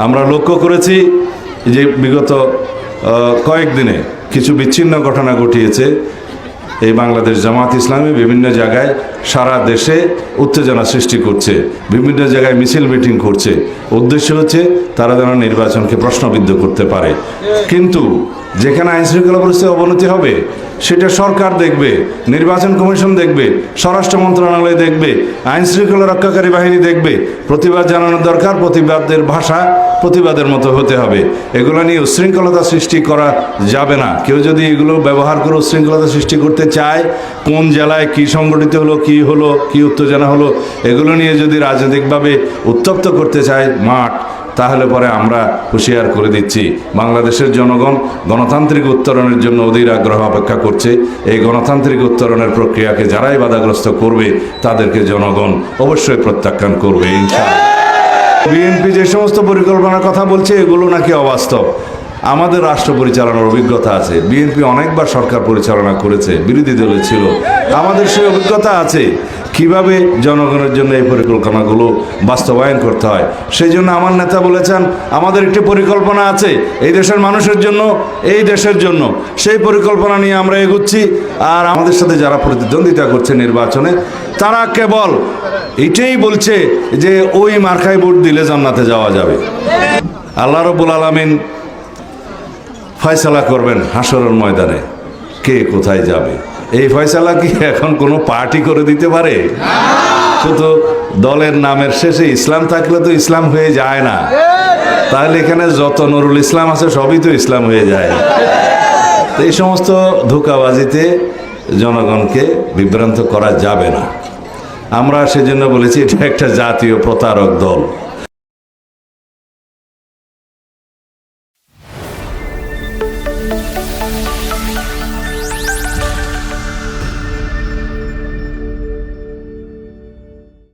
আমরা লক্ষ্য করেছি যে বিগত কয়েকদিনে কিছু বিচ্ছিন্ন ঘটনা ঘটিয়েছে এই বাংলাদেশ জামাত ইসলামী বিভিন্ন জায়গায় সারা দেশে উত্তেজনা সৃষ্টি করছে, বিভিন্ন জায়গায় মিছিল মিটিং করছে। উদ্দেশ্য হচ্ছে তারা যেন নির্বাচনকে প্রশ্নবিদ্ধ করতে পারে। কিন্তু যেখানে আইনশৃঙ্খলা পরিস্থিতির অবনতি হবে সেটা সরকার দেখবে, নির্বাচন কমিশন দেখবে, স্বরাষ্ট্র মন্ত্রণালয় দেখবে, আইনশৃঙ্খলা রক্ষাকারী বাহিনী দেখবে। প্রতিবাদ জানানোর দরকার, প্রতিবাদের ভাষা প্রতিবাদের মতো হতে হবে। এগুলো নিয়ে উচ্ছৃঙ্খলতা সৃষ্টি করা যাবে না। কেউ যদি এগুলো ব্যবহার করে উচ্ছৃঙ্খলতা সৃষ্টি করতে চায়, কোন জেলায় কি সংগঠিত হলো, কি উত্তেজনা হলো, এগুলো নিয়ে যদি রাজনৈতিকভাবে উত্তপ্ত করতে চায় মাঠ, তাহলে পরে আমরা হুঁশিয়ার করে দিচ্ছি। বাংলাদেশের জনগণ গণতান্ত্রিক উত্তরণের জন্য অধীর আগ্রহ অপেক্ষা করছে। এই গণতান্ত্রিক উত্তরণের প্রক্রিয়াকে যারাই বাধাগ্রস্ত করবে তাদেরকে জনগণ অবশ্যই প্রত্যাখ্যান করবে ইনশাআল্লাহ। বিএনপি যে সমস্ত পরিকল্পনার কথা বলছে এগুলো নাকি অবাস্তব। আমাদের রাষ্ট্র পরিচালনার অভিজ্ঞতা আছে, বিএনপি অনেকবার সরকার পরিচালনা করেছে, বিরোধী দলে ছিল, আমাদের সেই অভিজ্ঞতা আছে কিভাবে জনগণের জন্য এই পরিকল্পনাগুলো বাস্তবায়ন করতে হয়। সেই জন্য আমার নেতা বলেছেন আমাদের একটি পরিকল্পনা আছে এই দেশের মানুষের জন্য, এই দেশের জন্য। সেই পরিকল্পনা নিয়ে আমরা এগুচ্ছি। আর আমাদের সাথে যারা প্রতিদ্বন্দ্বিতা করছে নির্বাচনে, তারা কেবল এটাই বলছে যে ওই মার্কায় ভোট দিলে জান্নাতে যাওয়া যাবে। আল্লাহ রাব্বুল আলামিন ফয়সালা করবেন হাশরের ময়দানে কে কোথায় যাবে। এই ফয়সালা কি এখন কোনো পার্টি করে দিতে পারে? শুধু দলের নামের শেষে ইসলাম থাকলে তো ইসলাম হয়ে যায় না। তাহলে এখানে যত নুরুল ইসলাম আছে সবই তো ইসলাম হয়ে যায়। তো এই সমস্ত ধোঁকাবাজিতে জনগণকে বিভ্রান্ত করা যাবে না। আমরা সেজন্য বলেছি এটা একটা জাতীয় প্রতারক দল।